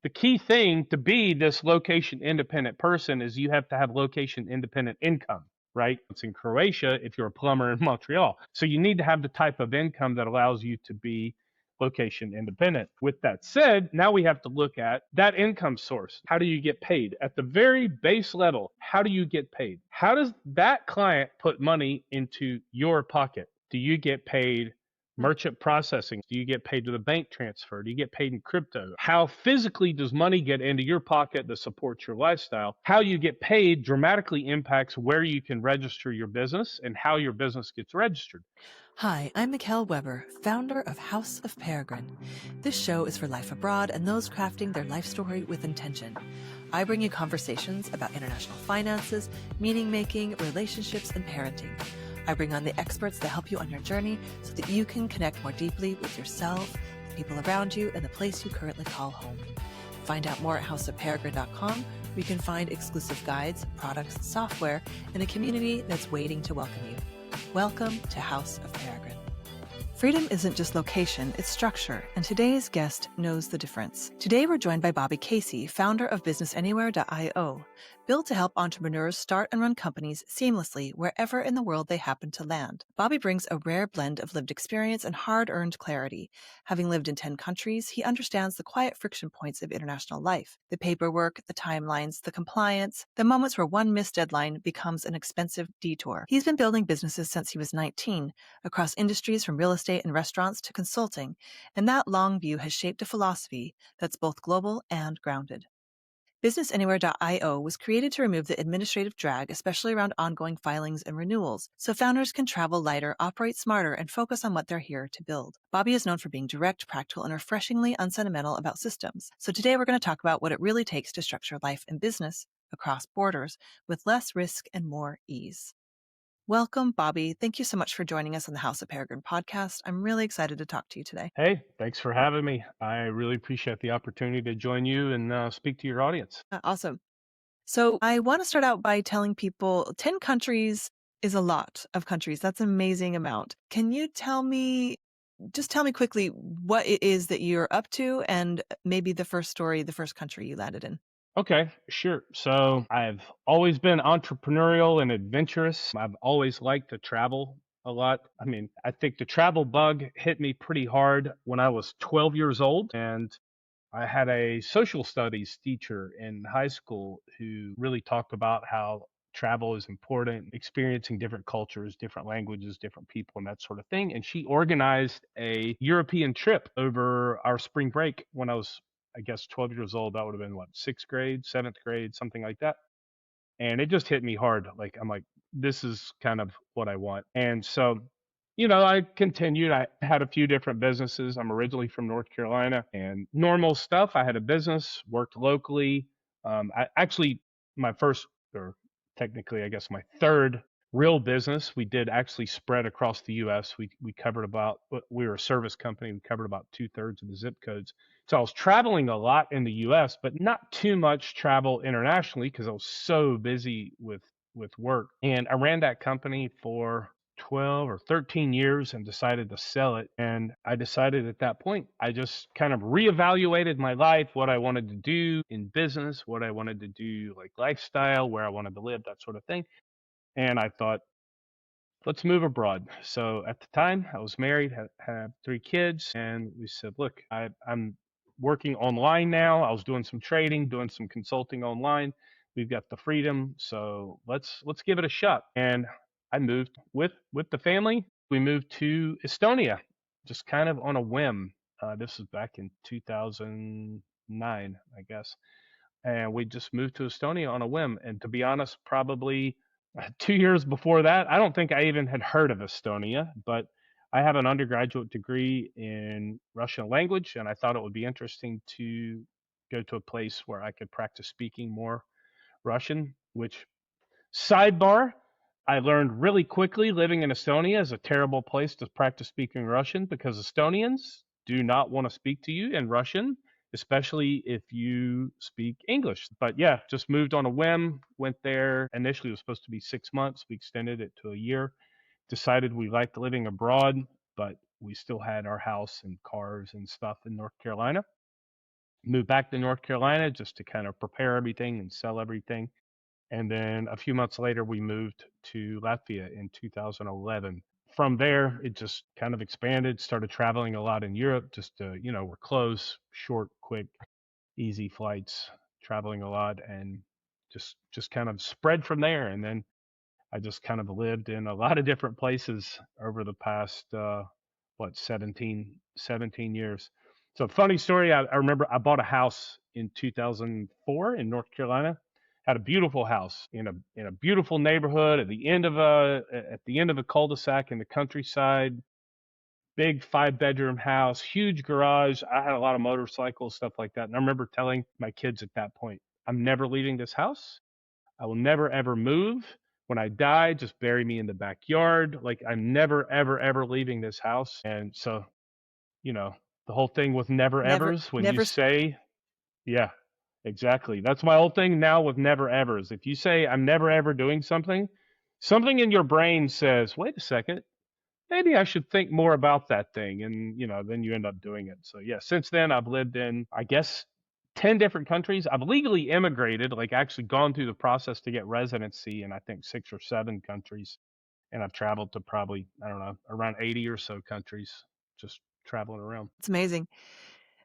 The key thing to be this location independent person is you have to have location independent income, right? It's in Croatia if you're a plumber in Montreal. So you need to have the type of income that allows you to be location independent. With that said, now we have to look at that income source. How do you get paid? At the very base level, how do you get paid? How does that client put money into your pocket? Do you get paid merchant processing? Do you get paid with a bank transfer? Do you get paid in crypto? How physically does money get into your pocket to support your lifestyle? How you get paid dramatically impacts where you can register your business and how your business gets registered. Hi, I'm Mickelle Weber, founder of House of Peregrine. This show is for life abroad and those crafting their life story with intention. I bring you conversations about international finances, meaning making, relationships, and parenting. I bring on the experts to help you on your journey so that you can connect more deeply with yourself, the people around you, and the place you currently call home. Find out more at houseofperegrine.com, where you can find exclusive guides, products, software, and a community that's waiting to welcome you. Welcome to House of Peregrine. Freedom isn't just location, it's structure, and today's guest knows the difference. Today we're joined by Bobby Casey, founder of businessanywhere.io, built to help entrepreneurs start and run companies seamlessly wherever in the world they happen to land. Bobby brings a rare blend of lived experience and hard-earned clarity. Having lived in 10 countries, he understands the quiet friction points of international life, the paperwork, the timelines, the compliance, the moments where one missed deadline becomes an expensive detour. He's been building businesses since he was 19, across industries from real estate and restaurants to consulting, and that long view has shaped a philosophy that's both global and grounded. businessanywhere.io was created to remove the administrative drag, especially around ongoing filings and renewals, so founders can travel lighter, operate smarter, and focus on what they're here to build. Bobby is known for being direct, practical, and refreshingly unsentimental about systems. So today we're going to talk about what it really takes to structure life and business across borders with less risk and more ease. Welcome, Bobby. Thank you so much for joining us on the House of Peregrine podcast. I'm really excited to talk to you today. Hey, thanks for having me. I really appreciate the opportunity to join you and speak to your audience. Awesome. So I want to start out by telling people 10 countries is a lot of countries. That's an amazing amount. Can you just tell me quickly what it is that you're up to and maybe the first country you landed in? Okay, sure. So I've always been entrepreneurial and adventurous. I've always liked to travel a lot. I mean, I think the travel bug hit me pretty hard when I was 12 years old. And I had a social studies teacher in high school who really talked about how travel is important, experiencing different cultures, different languages, different people, and that sort of thing. And she organized a European trip over our spring break when I was, I guess, 12 years old. That would have been what, sixth grade, seventh grade, something like that. And it just hit me hard. Like, I'm like, this is kind of what I want. And so, I continued. I had a few different businesses. I'm originally from North Carolina and normal stuff. I had a business, worked locally. I actually, my first, or technically, I guess my third real business, we did actually spread across the US. We covered about, we were a service company. We covered about 2/3 of the zip codes. So I was traveling a lot in the US, but not too much travel internationally because I was so busy with work. And I ran that company for 12 or 13 years and decided to sell it. And I decided at that point, I just kind of reevaluated my life, what I wanted to do in business, what I wanted to do, like lifestyle, where I wanted to live, that sort of thing. And I thought, let's move abroad. So at the time, I was married, had 3 kids, and we said, look, I'm working online now. I was doing some trading, doing some consulting online. We've got the freedom, so let's give it a shot. And I moved with the family. We moved to Estonia, just kind of on a whim. This was back in 2009, I guess, and we just moved to Estonia on a whim. And to be honest, probably 2 years before that, I don't think I even had heard of Estonia, but I have an undergraduate degree in Russian language, and I thought it would be interesting to go to a place where I could practice speaking more Russian, which, sidebar, I learned really quickly living in Estonia is a terrible place to practice speaking Russian because Estonians do not want to speak to you in Russian, especially if you speak English. But yeah, just moved on a whim, went there. Initially, it was supposed to be 6 months. We extended it to a year. Decided we liked living abroad, but we still had our house and cars and stuff in North Carolina. moved back to North Carolina just to kind of prepare everything and sell everything. And then a few months later, we moved to Latvia in 2011. From there, it just kind of expanded, started traveling a lot in Europe, just to, we're close, short, quick, easy flights, traveling a lot, and just kind of spread from there. And then I just kind of lived in a lot of different places over the past, 17 years. So funny story. I remember I bought a house in 2004 in North Carolina. Had a beautiful house in a beautiful neighborhood at the end of a cul-de-sac in the countryside. Big 5-bedroom house, huge garage. I had a lot of motorcycles, stuff like that. And I remember telling my kids at that point, I'm never leaving this house. I will never ever move. When I die, just bury me in the backyard. Like I'm never ever ever leaving this house. And so, you know, the whole thing with never Never, evers, when you never. say, yeah, exactly. That's my whole thing now with never evers. If you say I'm never ever doing something, something in your brain says, wait a second, maybe I should think more about that thing. And, then you end up doing it. So, yeah, since then, I've lived in, I guess, 10 different countries. I've legally immigrated, like actually gone through the process to get residency in, I think, 6 or 7 countries. And I've traveled to probably, I don't know, around 80 or so countries, just traveling around. It's amazing.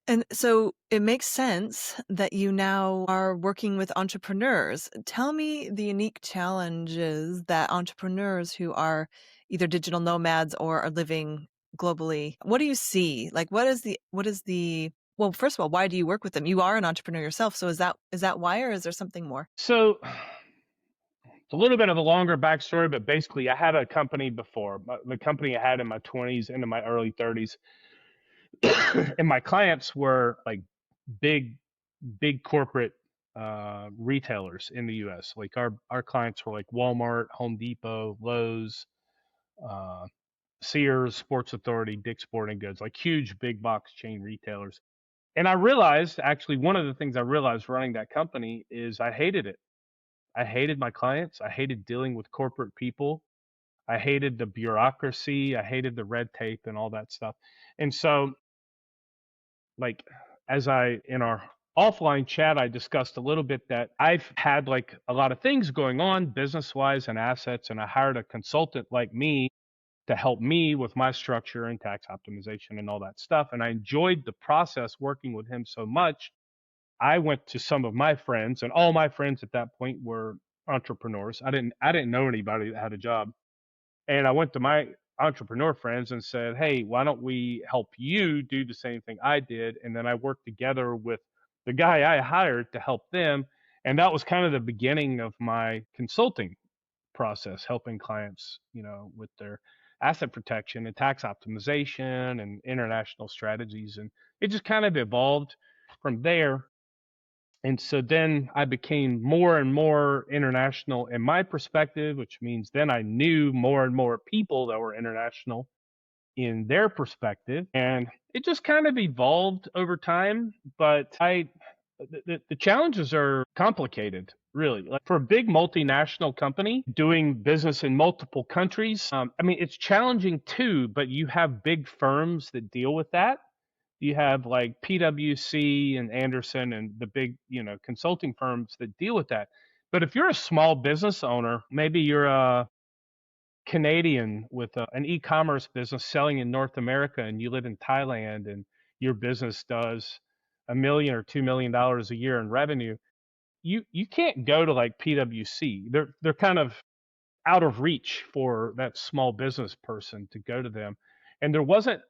And so it makes sense that you now are working with entrepreneurs. Tell me the unique challenges that entrepreneurs who are either digital nomads or are living globally, what do you see? Like well, first of all, why do you work with them? You are an entrepreneur yourself. So is that why, or is there something more? So it's a little bit of a longer backstory, but basically, I had a company before. The company I had in my 20s into my early 30s, and my clients were like big, big corporate retailers in the U.S. Like our clients were like Walmart, Home Depot, Lowe's, uh, Sears, Sports Authority, Dick's Sporting Goods, like huge big box chain retailers. And I realized, actually, one of the things I realized running that company is I hated it. I hated my clients. I hated dealing with corporate people. I hated the bureaucracy. I hated the red tape and all that stuff. And so, like, as in our offline chat, I discussed a little bit that I've had like a lot of things going on business wise and assets. And I hired a consultant like me to help me with my structure and tax optimization and all that stuff. And I enjoyed the process working with him so much. I went to some of my friends, and all my friends at that point were entrepreneurs. I didn't know anybody that had a job. And I went to my entrepreneur friends and said, hey, why don't we help you do the same thing I did? And then I worked together with the guy I hired to help them. And that was kind of the beginning of my consulting process, helping clients, with their asset protection and tax optimization and international strategies. And it just kind of evolved from there. And so then I became more and more international in my perspective, which means then I knew more and more people that were international in their perspective. And it just kind of evolved over time. But the challenges are complicated, really. Like for a big multinational company doing business in multiple countries, I mean, it's challenging too, but you have big firms that deal with that. You have like PwC and Anderson and the big, consulting firms that deal with that. But if you're a small business owner, maybe you're a Canadian with an e-commerce business selling in North America and you live in Thailand and your business does $1 million or $2 million a year in revenue, you can't go to like PwC. They're kind of out of reach for that small business person to go to them. And there wasn't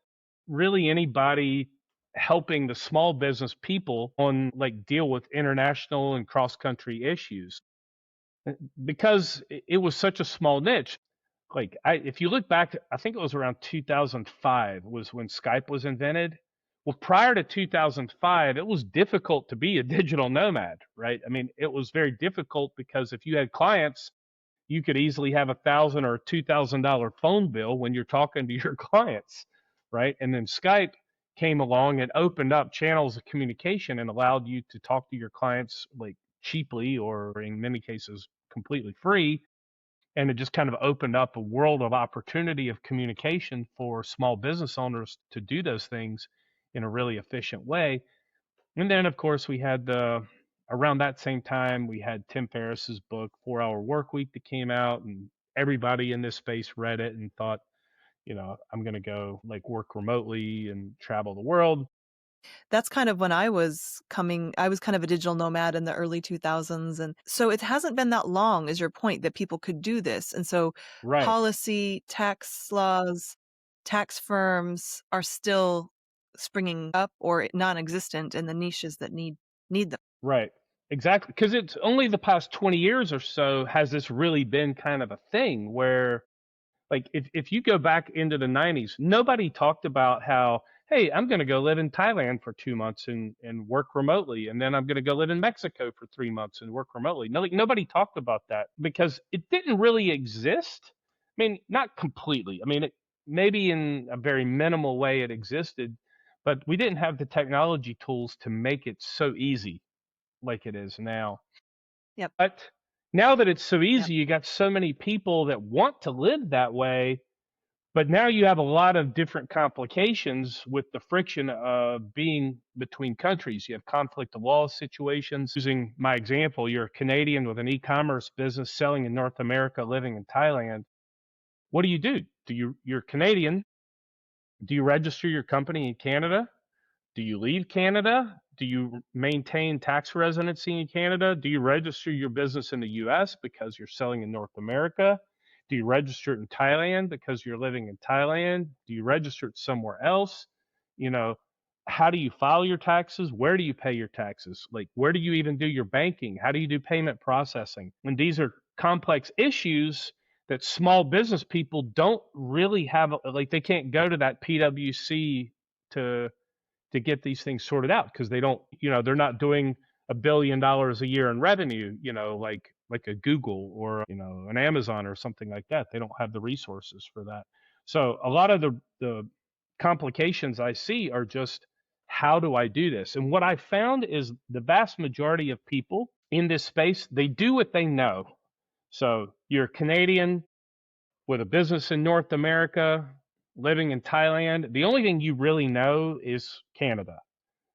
really anybody helping the small business people on like deal with international and cross country issues because it was such a small niche. Like if you look back, I think it was around 2005 was when Skype was invented. Well, prior to 2005, it was difficult to be a digital nomad, right? I mean, it was very difficult because if you had clients, you could easily have $1,000 or $2,000 phone bill when you're talking to your clients, right? And then Skype came along and opened up channels of communication and allowed you to talk to your clients like cheaply or in many cases completely free. And it just kind of opened up a world of opportunity of communication for small business owners to do those things in a really efficient way. And then, of course, we had around that same time, we had Tim Ferriss's book, 4 Hour Work Week, that came out, and everybody in this space read it and thought, I'm going to go like work remotely and travel the world. That's kind of when I was kind of a digital nomad in the early 2000s, and so it hasn't been that long, is your point, that people could do this, and so Right, policy, tax laws, tax firms are still springing up or non-existent in the niches that need them. right. Exactly. Because it's only the past 20 years or so has this really been kind of a thing where, like, if you go back into the 90s, nobody talked about how, hey, I'm going to go live in Thailand for 2 months and work remotely, and then I'm going to go live in Mexico for 3 months and work remotely. No, like, nobody talked about that because it didn't really exist. I mean, not completely. I mean, maybe in a very minimal way it existed, but we didn't have the technology tools to make it so easy like it is now. Yep, But now that it's so yep. easy, you got so many people that want to live that way, but now you have a lot of different complications with the friction of being between countries. You have conflict of laws situations. Using my example, you're a Canadian with an e-commerce business selling in North America, living in Thailand. What do you do? You're Canadian? Do you register your company in Canada? Do you leave Canada? Do you maintain tax residency in Canada? Do you register your business in the US because you're selling in North America? Do you register it in Thailand because you're living in Thailand? Do you register it somewhere else? You know, how do you file your taxes? Where do you pay your taxes? Like, where do you even do your banking? How do you do payment processing? And these are complex issues that small business people don't really have, like, they can't go to that PwC to get these things sorted out because they don't, they're not doing $1 billion a year in revenue, like a Google or an Amazon or something like that. They don't have the resources for that. So a lot of the complications I see are just, how do I do this? And what I found is the vast majority of people in this space, they do what they know. So you're Canadian with a business in North America, living in Thailand. The only thing you really know is Canada.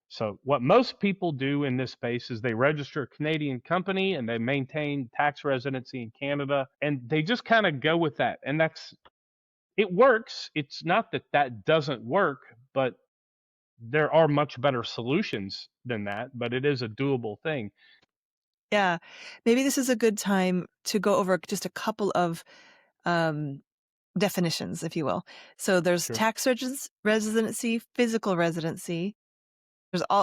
So what most people do in this space is they register a Canadian company and they maintain tax residency in Canada, and they just kind of go with that. And it works. It's not that that doesn't work, but there are much better solutions than that, but it is a doable thing. Yeah. Maybe this is a good time to go over just a couple of, um, definitions, if you will. So there's Sure. tax residency, physical residency.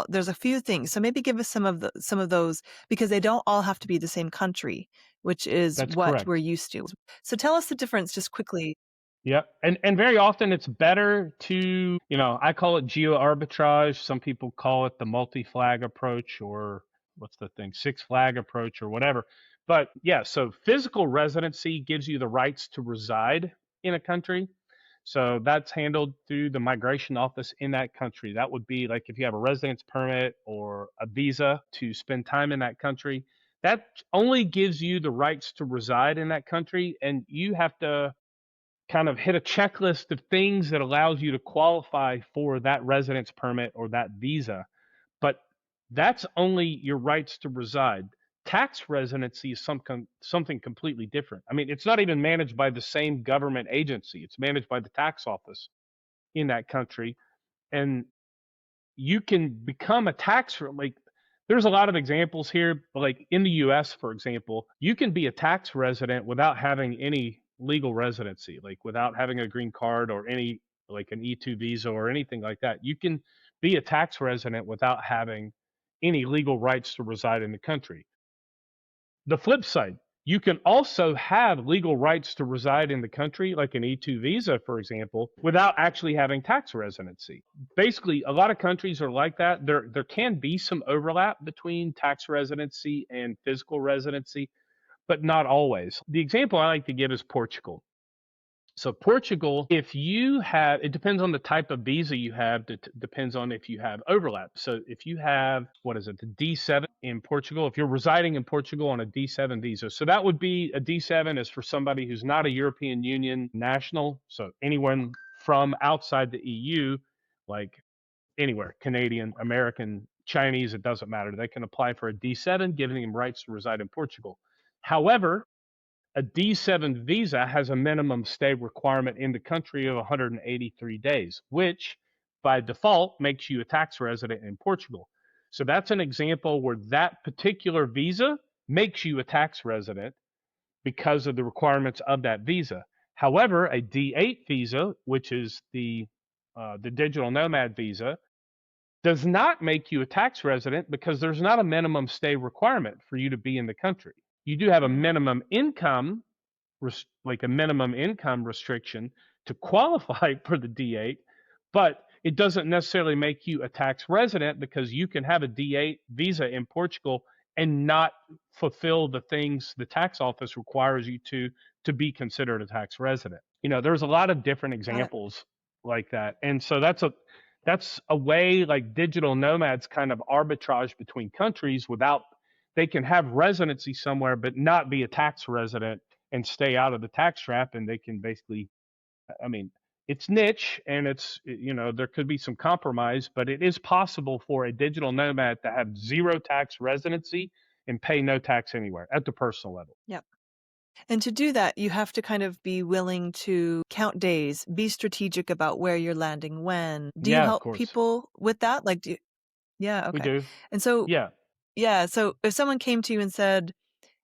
There's a few things. So maybe give us some of those because they don't all have to be the same country, which is That's what we're correct. used to. So tell us the difference just quickly. Yeah, and very often it's better to, I call it geo arbitrage. Some people call it the multi-flag approach, or what's the thing, six flag approach or whatever. But yeah, so physical residency gives you the rights to reside in a country. So that's handled through the migration office in that country. That would be like if you have a residence permit or a visa to spend time in that country. That only gives you the rights to reside in that country, and you have to kind of hit a checklist of things that allows you to qualify for that residence permit or that visa. But that's only your rights to reside. Tax residency is something completely different. I mean, it's not even managed by the same government agency. It's managed by the tax office in that country. And you can become a like, there's a lot of examples here, but like in the US, for example, you can be a tax resident without having any legal residency, like without having a green card or any, like an E2 visa or anything like that. You can be a tax resident without having any legal rights to reside in the country. The flip side, you can also have legal rights to reside in the country, like an E2 visa, for example, without actually having tax residency. Basically, a lot of countries are like that. There can be some overlap between tax residency and physical residency, but not always. The example I like to give is Portugal. So Portugal, if you have, it depends on the type of visa you have. Depends on if you have overlap. So if you have, what is it, the D7 in Portugal, if you're residing in Portugal on a D7 visa, so that would be, a D7 is for somebody who's not a European Union national. So anyone from outside the EU, like anywhere, Canadian, American, Chinese, it doesn't matter. They can apply for a D7, giving them rights to reside in Portugal. However, a D7 visa has a minimum stay requirement in the country of 183 days, which by default makes you a tax resident in Portugal. So that's an example where that particular visa makes you a tax resident because of the requirements of that visa. However, a D8 visa, which is the digital nomad visa, does not make you a tax resident because there's not a minimum stay requirement for you to be in the country. You do have a minimum income, like a minimum income restriction to qualify for the D8, but it doesn't necessarily make you a tax resident because you can have a D8 visa in Portugal and not fulfill the things the tax office requires you to be considered a tax resident. There's a lot of different Got it. examples like that. And so that's a way like digital nomads kind of arbitrage between countries without they can have residency somewhere but not be a tax resident and stay out of the tax trap, and they can basically, I mean, it's niche and there could be some compromise, but it is possible for a digital nomad to have zero tax residency and pay no tax anywhere at the personal level. Yep. And to do that, you have to kind of be willing to count days, be strategic about where you're landing when. Do you Yeah, of help course. people with that? Like, yeah, We okay. do. And so, Yeah. yeah, so if someone came to you and said,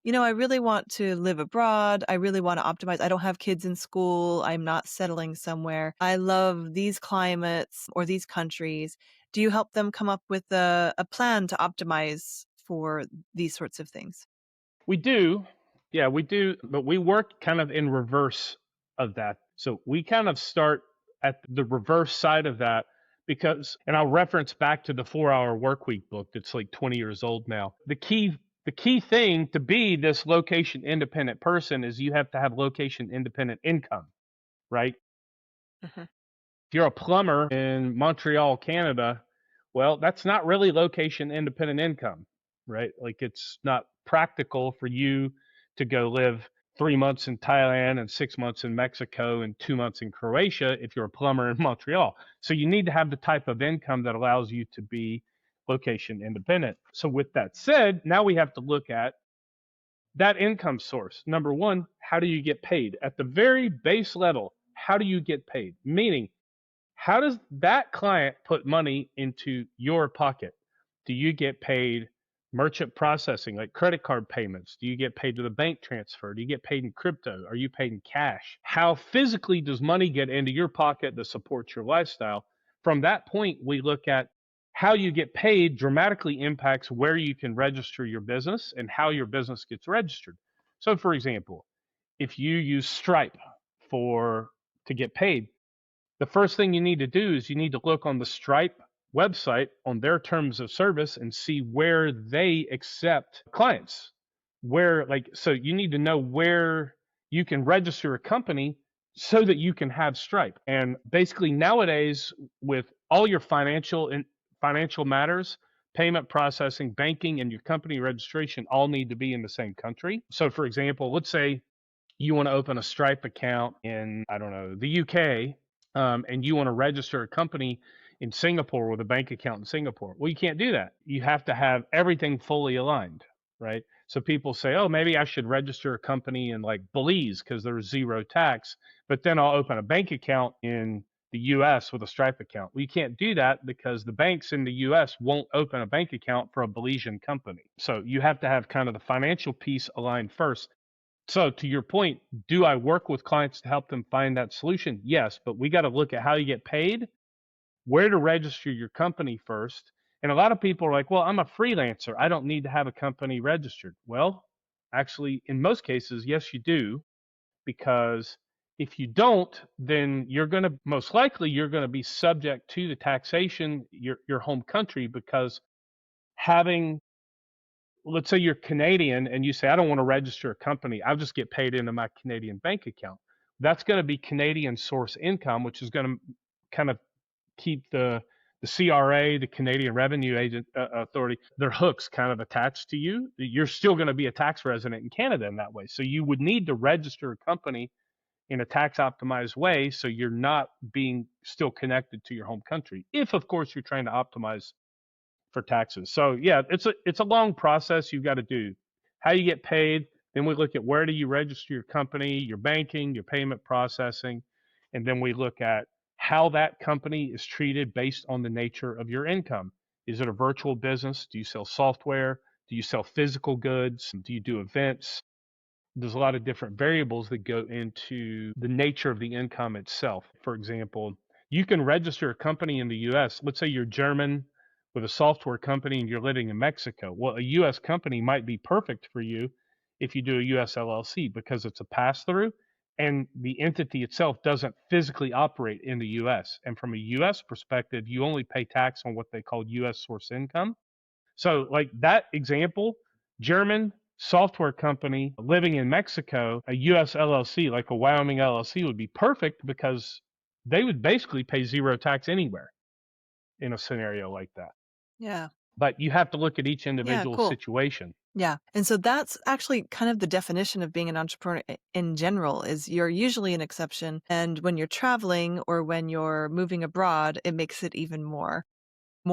I really want to live abroad. I really want to optimize. I don't have kids in school. I'm not settling somewhere. I love these climates or these countries. Do you help them come up with a plan to optimize for these sorts of things? We do. Yeah, we do. But we work kind of in reverse of that. So we kind of start at the reverse side of that because, and I'll reference back to the 4 Hour Work Week book that's like 20 years old now. The key thing to be this location independent person is you have to have location independent income, right? Mhm. If you're a plumber in Montreal, Canada, well, that's not really location independent income, right? Like it's not practical for you to go live 3 months in Thailand and 6 months in Mexico and 2 months in Croatia if you're a plumber in Montreal. So you need to have the type of income that allows you to be location independent. So with that said, now we have to look at that income source. Number one, how do you get paid? At the very base level, how do you get paid? Meaning, how does that client put money into your pocket? Do you get paid merchant processing, like credit card payments? Do you get paid with a bank transfer? Do you get paid in crypto? Are you paid in cash? How physically does money get into your pocket to support your lifestyle? From that point, we look at how you get paid dramatically impacts where you can register your business and how your business gets registered. So, for example, if you use Stripe to get paid, the first thing you need to do is you need to look on the Stripe website on their terms of service and see where they accept clients. So you need to know where you can register a company so that you can have Stripe. And basically nowadays with all your financial matters, payment processing, banking, and your company registration all need to be in the same country. So for example, let's say you want to open a Stripe account in, I don't know, the UK, and you want to register a company in Singapore with a bank account in Singapore. Well, you can't do that. You have to have everything fully aligned, right? So people say, oh, maybe I should register a company in like Belize because there's zero tax, but then I'll open a bank account in the US with a Stripe account. Well, you can't do that because the banks in the US won't open a bank account for a Belizean company. So you have to have kind of the financial piece aligned first. So to your point, do I work with clients to help them find that solution? Yes, but we got to look at how you get paid, where to register your company first. And a lot of people are like, well, I'm a freelancer. I don't need to have a company registered. Well, actually, in most cases, yes, you do, because if you don't, then most likely you're going to be subject to the taxation, your home country, because having, let's say you're Canadian and you say, I don't want to register a company. I'll just get paid into my Canadian bank account. That's going to be Canadian source income, which is going to kind of keep the CRA, the Canadian Revenue Authority, their hooks kind of attached to you. You're still going to be a tax resident in Canada in that way. So you would need to register a company in a tax optimized way so you're not being still connected to your home country. If, of course, you're trying to optimize for taxes. So yeah, it's a long process you've got to do. How you get paid, then we look at where do you register your company, your banking, your payment processing, and then we look at how that company is treated based on the nature of your income. Is it a virtual business? Do you sell software? Do you sell physical goods? Do you do events? There's a lot of different variables that go into the nature of the income itself. For example, you can register a company in the US. Let's say you're German with a software company and you're living in Mexico. Well, a US company might be perfect for you if you do a US LLC because it's a pass through and the entity itself doesn't physically operate in the US. And from a US perspective, you only pay tax on what they call US source income. So, like that example, German software company living in Mexico, a US LLC, like a Wyoming LLC, would be perfect because they would basically pay zero tax anywhere in a scenario like that. Yeah. But you have to look at each Yeah, individual cool. situation. Yeah. And so that's actually kind of the definition of being an entrepreneur in general is you're usually an exception. And when you're traveling or when you're moving abroad, it makes it even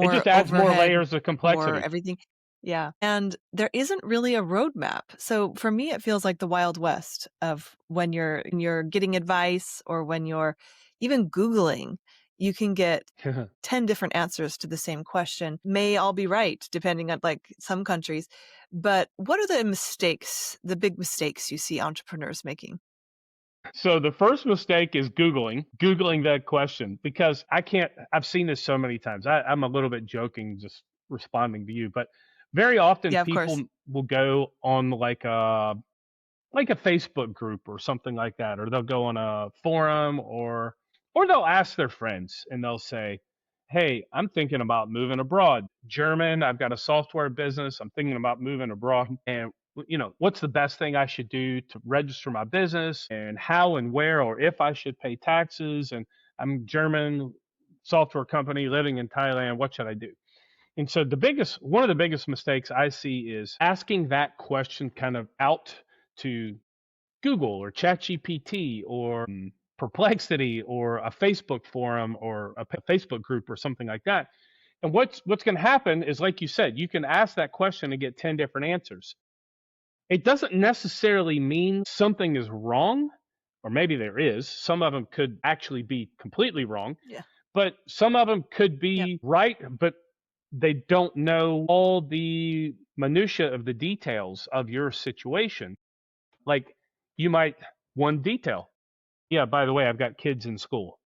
It more just adds more overhead, layers of more complexity. everything. Yeah. And there isn't really a roadmap. So for me, it feels like the Wild West of when you're getting advice or when you're even Googling, you can get 10 different answers to the same question. May all be right, depending on like some countries. But what are the big mistakes you see entrepreneurs making? So the first mistake is Googling that question because I've seen this so many times. I'm a little bit joking, just responding to you, but very often Yeah, of people course. will go on like a Facebook group or something like that, or they'll go on a forum or they'll ask their friends and they'll say, "Hey, I'm thinking about moving abroad. German, I've got a software business. I'm thinking about moving abroad and what's the best thing I should do to register my business and how and where or if I should pay taxes and I'm German software company living in Thailand, what should I do?" And so one of the biggest mistakes I see is asking that question kind of out to Google or ChatGPT or Perplexity or a Facebook forum or a Facebook group or something like that. And what's going to happen is, like you said, you can ask that question and get 10 different answers. It doesn't necessarily mean something is wrong, or maybe there is. Some of them could actually be completely wrong, Yeah. but some of them could Yep. be right, but they don't know all the minutia of the details of your situation. Like you might one detail. Yeah, by the way, I've got kids in school,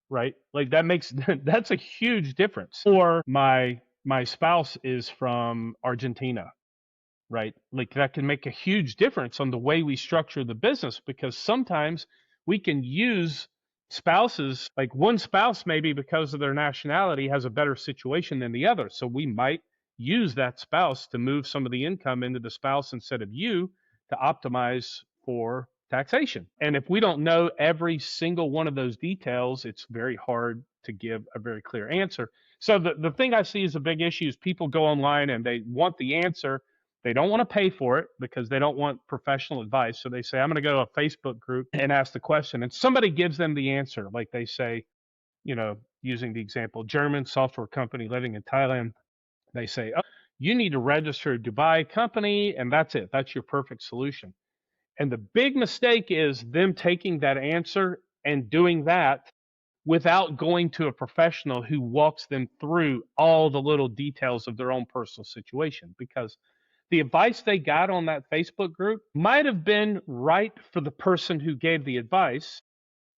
right? Like that makes that's a huge difference. Or my spouse is from Argentina, right? Like that can make a huge difference on the way we structure the business because sometimes we can use spouses, like one spouse maybe because of their nationality has a better situation than the other. So we might use that spouse to move some of the income into the spouse instead of you to optimize for taxation. And if we don't know every single one of those details, it's very hard to give a very clear answer. So the thing I see as a big issue is people go online and they want the answer, they don't want to pay for it because they don't want professional advice. So they say, I'm going to go to a Facebook group and ask the question. And somebody gives them the answer. Like they say, using the example, German software company living in Thailand, they say, oh, you need to register a Dubai company. And that's it. That's your perfect solution. And the big mistake is them taking that answer and doing that without going to a professional who walks them through all the little details of their own personal situation because the advice they got on that Facebook group might have been right for the person who gave the advice,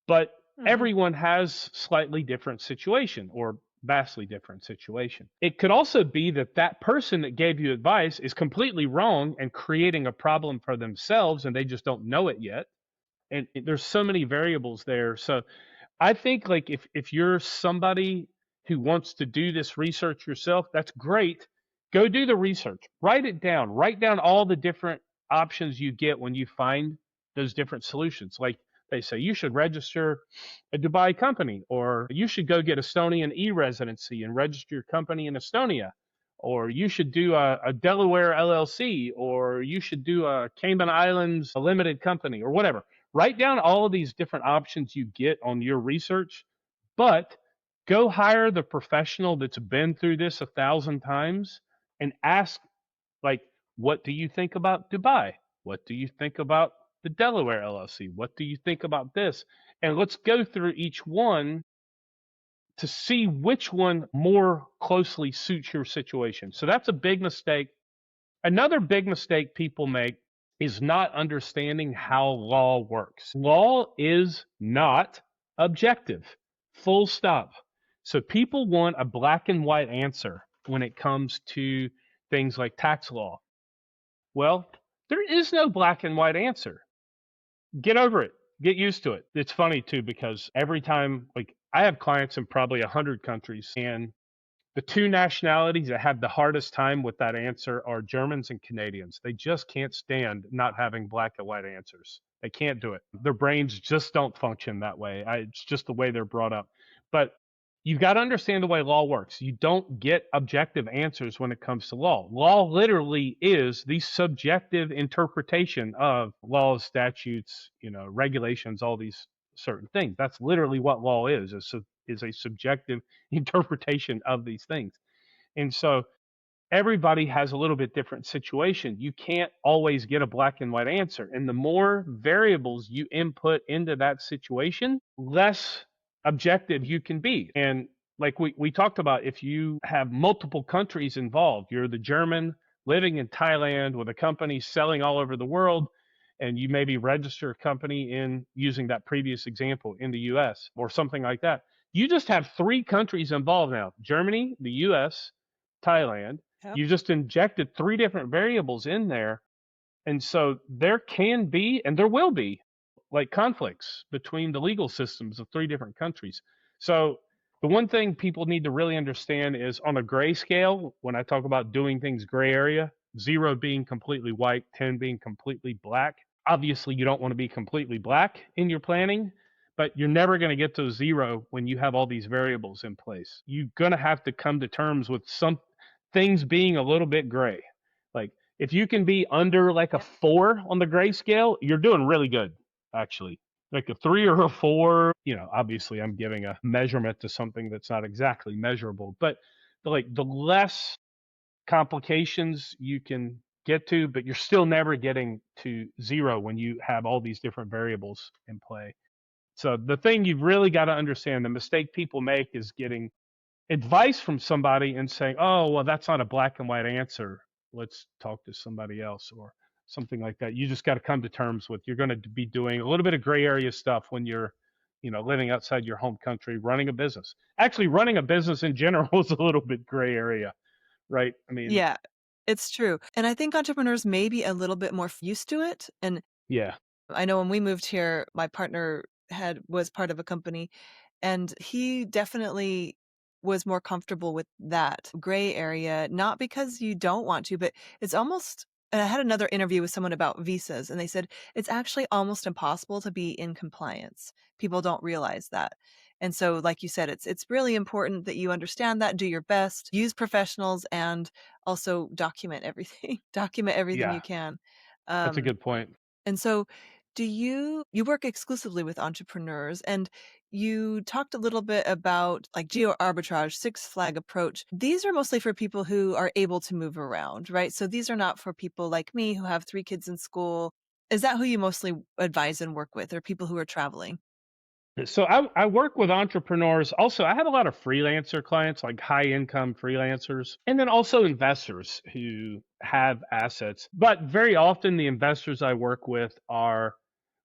but Hmm. everyone has slightly different situation or vastly different situation. It could also be that that person that gave you advice is completely wrong and creating a problem for themselves and they just don't know it yet. And there's so many variables there. So I think like if you're somebody who wants to do this research yourself, that's great. Go do the research. Write it down. Write down all the different options you get when you find those different solutions. Like they say you should register a Dubai company or you should go get Estonian e-residency and register your company in Estonia or you should do a Delaware LLC or you should do a Cayman Islands a limited company or whatever. Write down all of these different options you get on your research, but Go hire the professional that's been through this 1,000 times and ask, like, what do you think about Dubai? What do you think about the Delaware LLC? What do you think about this? And let's go through each one to see which one more closely suits your situation. So that's a big mistake. Another big mistake people make is not understanding how law works. Law is not objective, full stop. So people want a black and white answer when it comes to things like tax law. Well, there is no black and white answer. Get over it. Get used to it. It's funny too, because every time, like, I have clients in probably 100 countries, and the two nationalities that have the hardest time with that answer are Germans and Canadians. They just can't stand not having black and white answers. They can't do it. Their brains just don't function that way. It's just the way they're brought up. But you've got to understand the way law works. You don't get objective answers when it comes to law. Law literally is the subjective interpretation of laws, statutes, regulations, all these certain things. That's literally what law is a subjective interpretation of these things. And so everybody has a little bit different situation. You can't always get a black and white answer. And the more variables you input into that situation, less objective you can be. And like we talked about, if you have multiple countries involved, you're the German living in Thailand with a company selling all over the world, and you maybe register a company in, using that previous example, in the US or something like that. You just have 3 countries involved now: Germany, the US, Thailand. Yep. You just injected 3 different variables in there. And so there can be, and there will be, like, conflicts between the legal systems of 3 different countries. So the one thing people need to really understand is, on a gray scale, when I talk about doing things gray area, 0 being completely white, 10 being completely black. Obviously, you don't want to be completely black in your planning, but you're never going to get to 0 when you have all these variables in place. You're going to have to come to terms with some things being a little bit gray. Like, if you can be under like a 4 on the gray scale, you're doing really good, actually. Like a 3 or a 4, obviously I'm giving a measurement to something that's not exactly measurable, but the less complications you can get to, but you're still never getting to 0 when you have all these different variables in play. So the thing you've really got to understand, the mistake people make, is getting advice from somebody and saying, oh, well, that's not a black and white answer. Let's talk to somebody else, or something like that. You just got to come to terms with, you're going to be doing a little bit of gray area stuff when you're, living outside your home country, running a business. Actually, running a business in general is a little bit gray area, right? I mean, Yeah, it's true. And I think entrepreneurs may be a little bit more used to it. And yeah. I know when we moved here, my partner was part of a company, and he definitely was more comfortable with that gray area, not because you don't want to, but it's almost, and I had another interview with someone about visas, and they said it's actually almost impossible to be in compliance. People don't realize that. And so, like you said, it's really important that you understand that, do your best, use professionals, and also document everything. Document everything Yeah, you can. that's a Um, good point. and so do you work exclusively with entrepreneurs, and you talked a little bit about like geo arbitrage, Six Flag approach. These are mostly for people who are able to move around, right? So these are not for people like me who have 3 kids in school. Is that who you mostly advise and work with, or people who are traveling? So I work with entrepreneurs. Also, I have a lot of freelancer clients, like high income freelancers, and then also investors who have assets. But very often, the investors I work with are,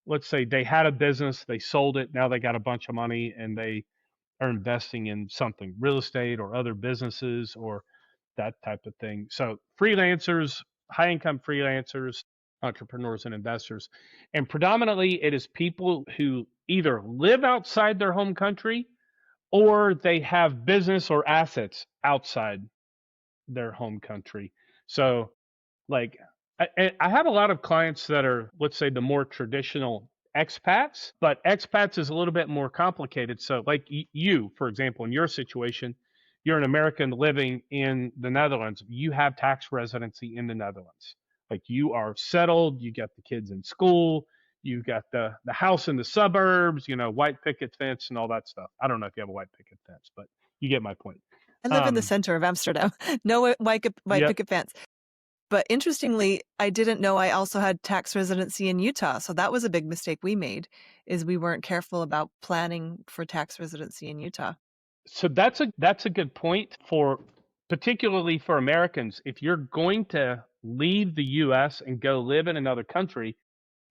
let's say, they had a business, they sold it, now they got a bunch of money, and they are investing in something, real estate or other businesses or that type of thing. So freelancers, high income freelancers, entrepreneurs, and investors. And predominantly it is people who either live outside their home country, or they have business or assets outside their home country. So, like, I have a lot of clients that are, let's say, the more traditional expats, but expats is a little bit more complicated. So, like, you, for example, in your situation, you're an American living in the Netherlands. You have tax residency in the Netherlands. Like, you are settled, you got the kids in school, You've got the house in the suburbs, white picket fence and all that stuff. I don't know if you have a white picket fence, but you get my point. I live in the Um, center of Amsterdam. No white yep. picket fence. But interestingly, I didn't know I also had tax residency in Utah. So that was a big mistake we made, is we weren't careful about planning for tax residency in Utah. So that's a good point for particularly for Americans. If you're going to leave the US and go live in another country,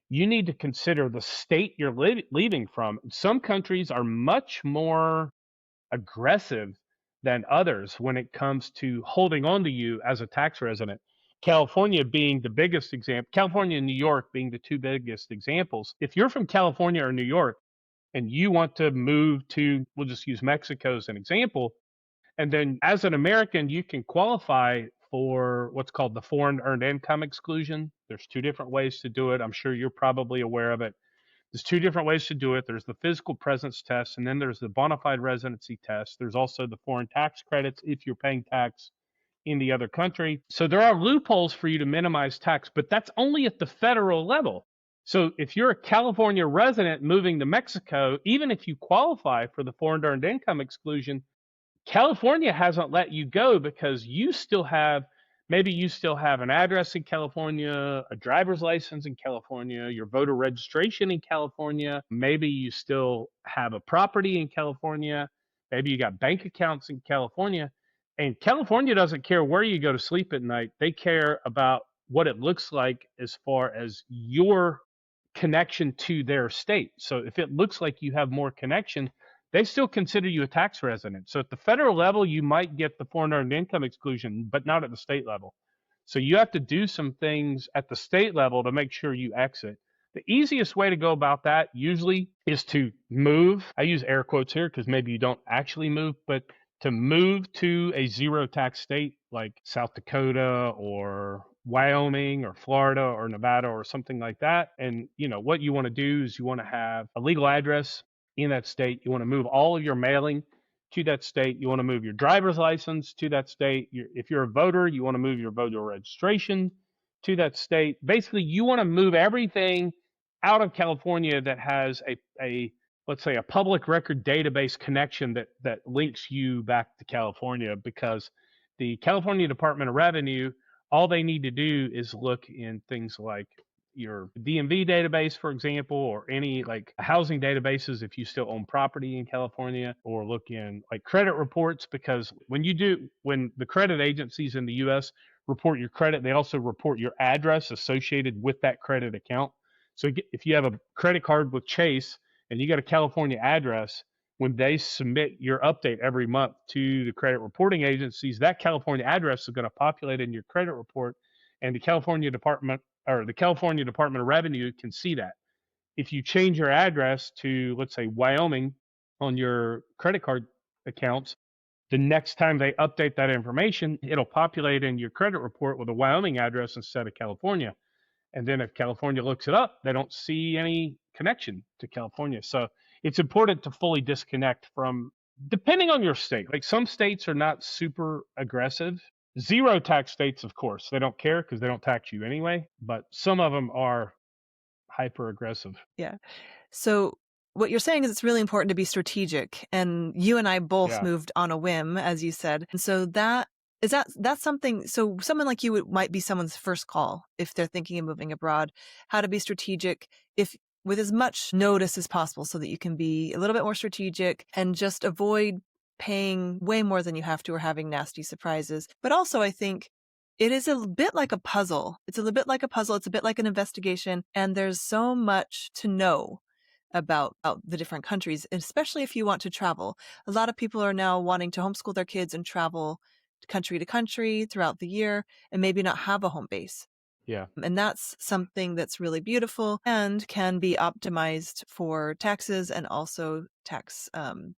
you need to consider the state you're leaving from. Some countries are much more aggressive than others when it comes to holding on to you as a tax resident. California being the biggest example, California and New York being the two biggest examples. If you're from California or New York and you want to move to, we'll just use Mexico as an example, and then as an American, you can qualify for what's called the foreign earned income exclusion. There's two different ways to do it. I'm sure you're probably aware of it. There's two different ways to do it. There's the physical presence test, and then there's the bona fide residency test. There's also the foreign tax credits if you're paying tax in the other country. So there are loopholes for you to minimize tax, but that's only at the federal level. So if you're a California resident moving to Mexico, even if you qualify for the foreign earned income exclusion, California hasn't let you go because maybe you still have an address in California, a driver's license in California, your voter registration in California. Maybe you still have a property in California. Maybe you got bank accounts in California. And California doesn't care where you go to sleep at night. They care about what it looks like as far as your connection to their state. So if it looks like you have more connection, they still consider you a tax resident. So at the federal level, you might get the foreign earned income exclusion, but not at the state level. So you have to do some things at the state level to make sure you exit. The easiest way to go about that usually is to move. I use air quotes here because maybe you don't actually move, but to move to a zero tax state like South Dakota or Wyoming or Florida or Nevada or something like that. And what you want to do is you want to have a legal address in that state. You want to move all of your mailing to that state. You want to move your driver's license to that state. If you're a voter, you want to move your voter registration to that state. Basically, you want to move everything out of California that has a let's say a public record database connection that links you back to California, because the California Department of Revenue, all they need to do is look in things like your DMV database, for example, or any like housing databases if you still own property in California, or look in like credit reports, because when the credit agencies in the US report your credit, they also report your address associated with that credit account. So if you have a credit card with Chase and you got a California address, when they submit your update every month to the credit reporting agencies, that California address is going to populate in your credit report, and the California Department of Revenue can see that. If you change your address to, let's say, Wyoming on your credit card accounts, the next time they update that information, it'll populate in your credit report with a Wyoming address instead of California. And then if California looks it up, they don't see any connection to California. So it's important to fully disconnect from, depending on your state. Like some states are not super aggressive. Zero tax states, of course, they don't care because they don't tax you anyway. But some of them are hyper aggressive. Yeah. So what you're saying is it's really important to be strategic. And you and I both moved on a whim, as you said. And so that's something, so someone like you might be someone's first call if they're thinking of moving abroad, how to be strategic with as much notice as possible so that you can be a little bit more strategic and just avoid paying way more than you have to or having nasty surprises. But also I think it is a bit like a puzzle. It's a little bit like a puzzle. It's a bit like an investigation. And there's so much to know about the different countries, especially if you want to travel. A lot of people are now wanting to homeschool their kids and travel country to country throughout the year and maybe not have a home base. Yeah. And that's something that's really beautiful and can be optimized for taxes and also tax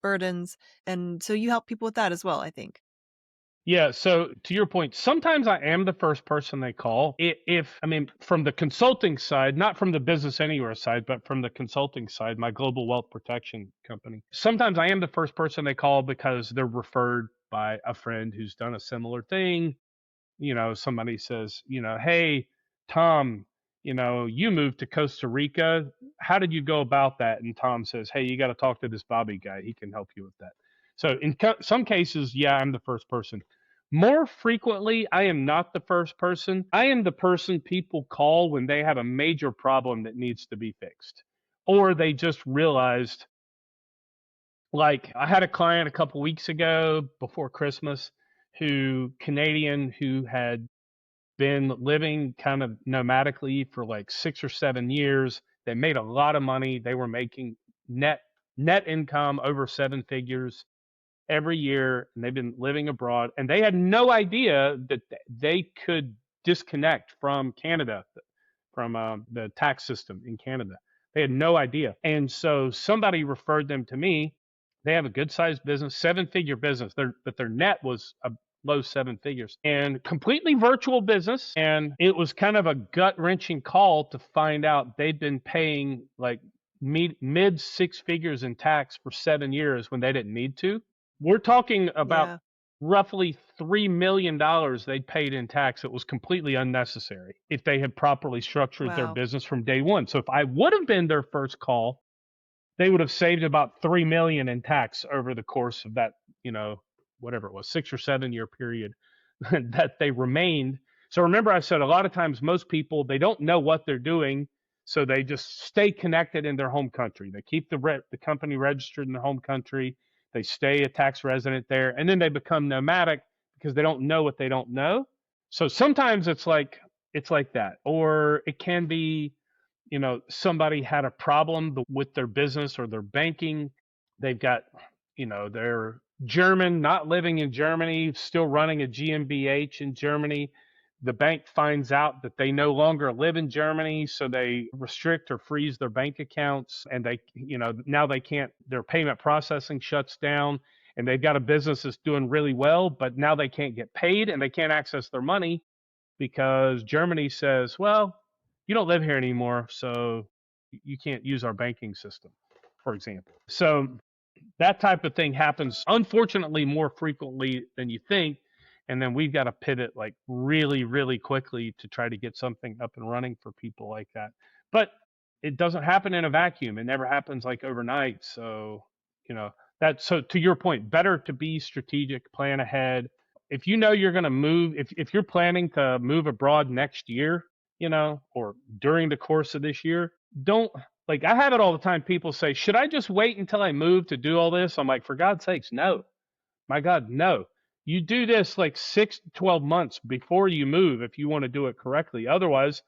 burdens. And so you help people with that as well, I think. Yeah, so to your point, sometimes I am the first person they call. From the consulting side, not from the Business Anywhere side, but from the consulting side, my global wealth protection company. Sometimes I am the first person they call because they're referred by a friend who's done a similar thing. Somebody says, hey, Tom, you moved to Costa Rica. How did you go about that? And Tom says, hey, you got to talk to this Bobby guy. He can help you with that. So in some cases, yeah, I'm the first person. More frequently, I am not the first person. I am the person people call when they have a major problem that needs to be fixed. Or they just realized, like I had a client a couple weeks ago before Christmas Canadian who had been living kind of nomadically for like 6 or 7 years. They made a lot of money. They were making net income over 7 figures every year, and they've been living abroad. And they had no idea that they could disconnect from Canada, from the tax system in Canada. They had no idea. And so somebody referred them to me. They have a good sized business, 7 figure business, but their net was a low 7 figures and completely virtual business. And it was kind of a gut wrenching call to find out they'd been paying like mid 6 figures in tax for 7 years when they didn't need to. We're talking about Yeah. roughly $3 million they'd paid in tax. It was completely unnecessary if they had properly structured their Wow. business from day one. So if I would have been their first call, they would have saved about 3 million in tax over the course of that, whatever it was, 6 or 7 year period that they remained. So remember, I said a lot of times most people, they don't know what they're doing, so they just stay connected in their home country. They keep the company registered in the home country. They stay a tax resident there, and then they become nomadic because they don't know what they don't know. So sometimes it's like that, or it can be, somebody had a problem with their business or their banking. They've got, they're German, not living in Germany, still running a GmbH in Germany. The bank finds out that they no longer live in Germany, so they restrict or freeze their bank accounts, and they, now they can't, their payment processing shuts down, and they've got a business that's doing really well, but now they can't get paid and they can't access their money because Germany says, well, you don't live here anymore, so you can't use our banking system, for example. So that type of thing happens, unfortunately, more frequently than you think. And then we've got to pivot like really, really quickly to try to get something up and running for people like that. But it doesn't happen in a vacuum. It never happens like overnight. So, so to your point, better to be strategic, plan ahead. If you know you're going to move, if you're planning to move abroad next year, or during the course of this year, don't, like, I have it all the time. People say, should I just wait until I move to do all this? I'm like, for God's sakes, no. My God, no. You do this like 6 to 12 months before you move if you want to do it correctly. Otherwise,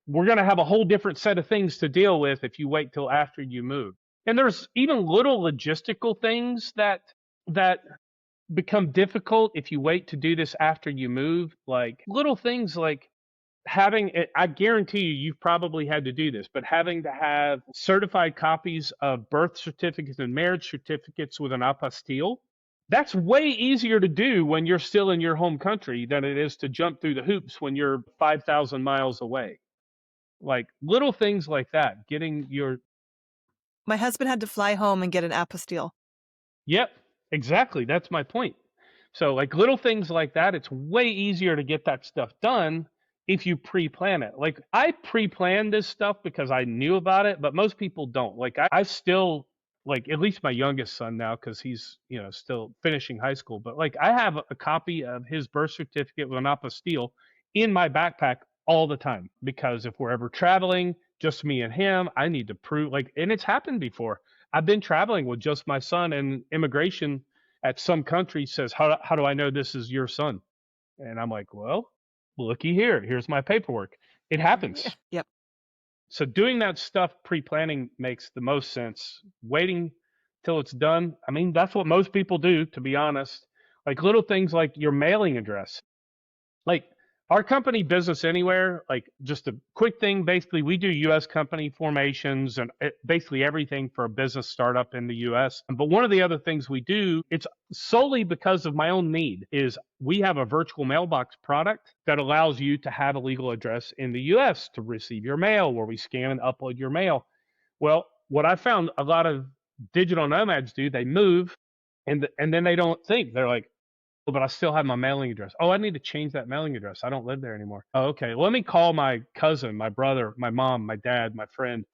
we're going to have a whole different set of things to deal with if you wait till after you move. And there's even little logistical things that become difficult if you wait to do this after you move, like little things like having it. I guarantee you've probably had to do this, but having to have certified copies of birth certificates and marriage certificates with an apostille, that's way easier to do when you're still in your home country than it is to jump through the hoops when you're 5,000 miles away. Like little things like that, getting your. My husband had to fly home and get an apostille. Yep, exactly. That's my point. So like little things like that, it's way easier to get that stuff done if you pre-plan it. Like I pre-planned this stuff because I knew about it, but most people don't. Like I still, like at least my youngest son now, because he's, still finishing high school, but like I have a copy of his birth certificate with an apostille in my backpack all the time, because if we're ever traveling, just me and him, I need to prove, like, and it's happened before. I've been traveling with just my son, and immigration at some country says, how do I know this is your son? And I'm like, well, looky here. Here's my paperwork. It happens. Yep. So doing that stuff pre-planning makes the most sense. Waiting till it's done, I mean, that's what most people do, to be honest. Like little things like your mailing address. Like our company, Business Anywhere, like just a quick thing, basically we do US company formations and basically everything for a business startup in the US. But one of the other things we do, it's solely because of my own need, is we have a virtual mailbox product that allows you to have a legal address in the US to receive your mail, where we scan and upload your mail. Well, what I found a lot of digital nomads do, they move and then they don't think. They're like, but I still have my mailing address. Oh, I need to change that mailing address. I don't live there anymore. Oh, okay. Let me call my cousin, my brother, my mom, my dad, my friend.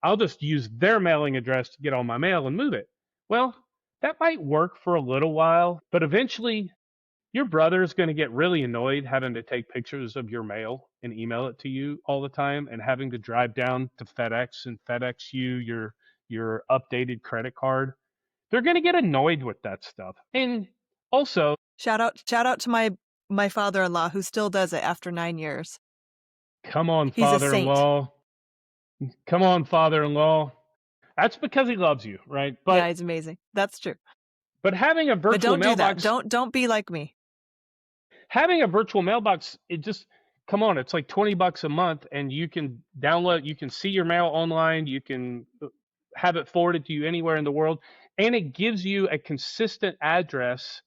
I'll just use their mailing address to get all my mail and move it. Well, that might work for a little while, but eventually your brother's going to get really annoyed having to take pictures of your mail and email it to you all the time and having to drive down to FedEx and FedEx you your updated credit card. They're going to get annoyed with that stuff. And also, Shout out to my father-in-law who still does it after 9 years. come on, He's a saint. father-in-law. Come on, father-in-law. That's because he loves you, right? But yeah, he's amazing. That's true. but having a virtual But don't mailbox, do that. Don't be like me. having a virtual mailbox, it just come on, it's like $20 a month, and you can download, you can see your mail online, you can have it forwarded to you anywhere in the world, and it gives you a consistent address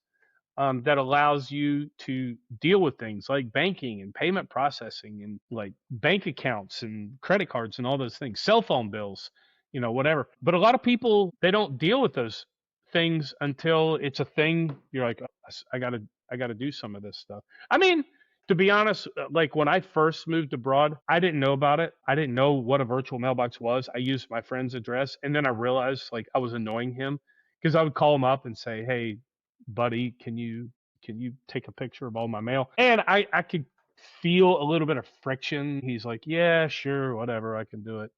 that allows you to deal with things like banking and payment processing and like bank accounts and credit cards and all those things, cell phone bills, whatever. But a lot of people, they don't deal with those things until it's a thing. You're like, oh, I gotta do some of this stuff. I mean, to be honest, like when I first moved abroad, I didn't know about it. I didn't know what a virtual mailbox was. I used my friend's address, and then I realized like I was annoying him because I would call him up and say, "Hey, buddy, can you take a picture of all my mail?" And I could feel a little bit of friction. He's like, "Yeah, sure, whatever, I can do it."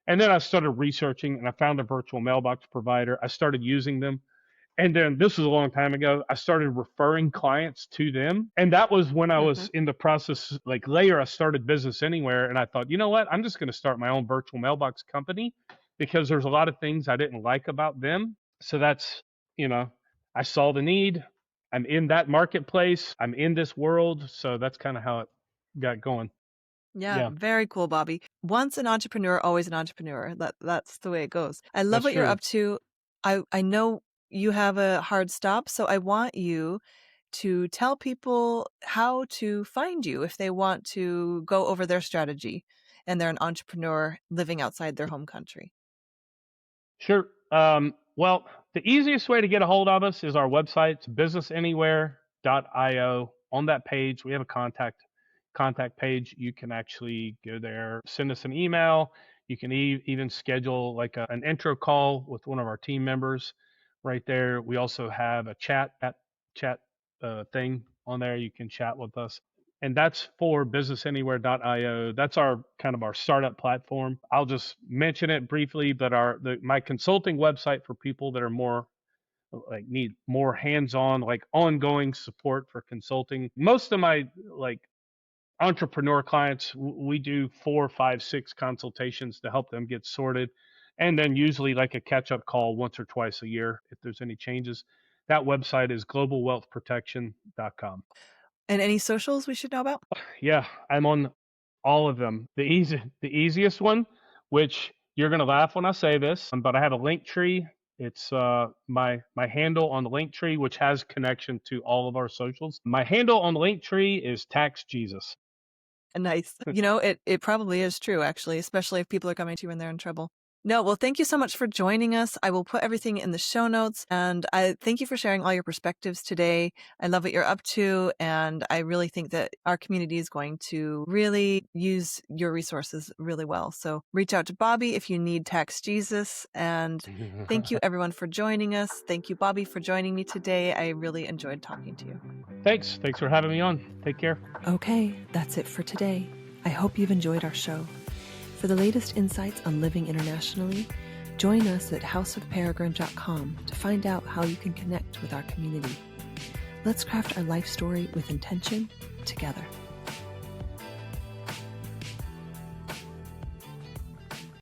And then I started researching and I found a virtual mailbox provider. I started using them. And then this was a long time ago. I started referring clients to them. And that was when I was in the process, like later I started Business Anywhere. And I thought, you know what? I'm just going to start my own virtual mailbox company because there's a lot of things I didn't like about them. So that's, I saw the need. I'm in that marketplace. I'm in this world. So that's kind of how it got going. Yeah, Yeah, very cool, Bobby. Once an entrepreneur, always an entrepreneur. That's the way it goes. I love that's what you're true. up to. I know you have a hard stop, so I want you to tell people how to find you if they want to go over their strategy and they're an entrepreneur living outside their home country. Sure. Well, the easiest way to get a hold of us is our website. It's businessanywhere.io. On that page, we have a contact page. You can actually go there, send us an email. You can even schedule like an intro call with one of our team members right there. We also have a chat thing on there. You can chat with us. And that's for businessanywhere.io. That's our kind of our startup platform. I'll just mention it briefly, but my consulting website for people that are more like need more hands-on, like ongoing support for consulting. Most of my like entrepreneur clients, we do 4, 5, 6 consultations to help them get sorted. And then usually like a catch-up call once or twice a year if there's any changes. That website is globalwealthprotection.com. And any socials we should know about? Yeah, I'm on all of them. The easiest one, which you're gonna laugh when I say this, but I have a link tree. It's my handle on the link tree, which has connection to all of our socials. My handle on the link tree is Tax Jesus. Nice. It probably is true, actually, especially if people are coming to you when they're in trouble. No, well, thank you so much for joining us. I will put everything in the show notes, and I thank you for sharing all your perspectives today. I love what you're up to, and I really think that our community is going to really use your resources really well. So reach out to Bobby if you need Tax Jesus, and thank you everyone for joining us. Thank you, Bobby, for joining me today. I really enjoyed talking to you. Thanks for having me on. Take care. Okay, that's it for today. I hope you've enjoyed our show. For the latest insights on living internationally, join us at houseofperegrine.com to find out how you can connect with our community. Let's craft our life story with intention together.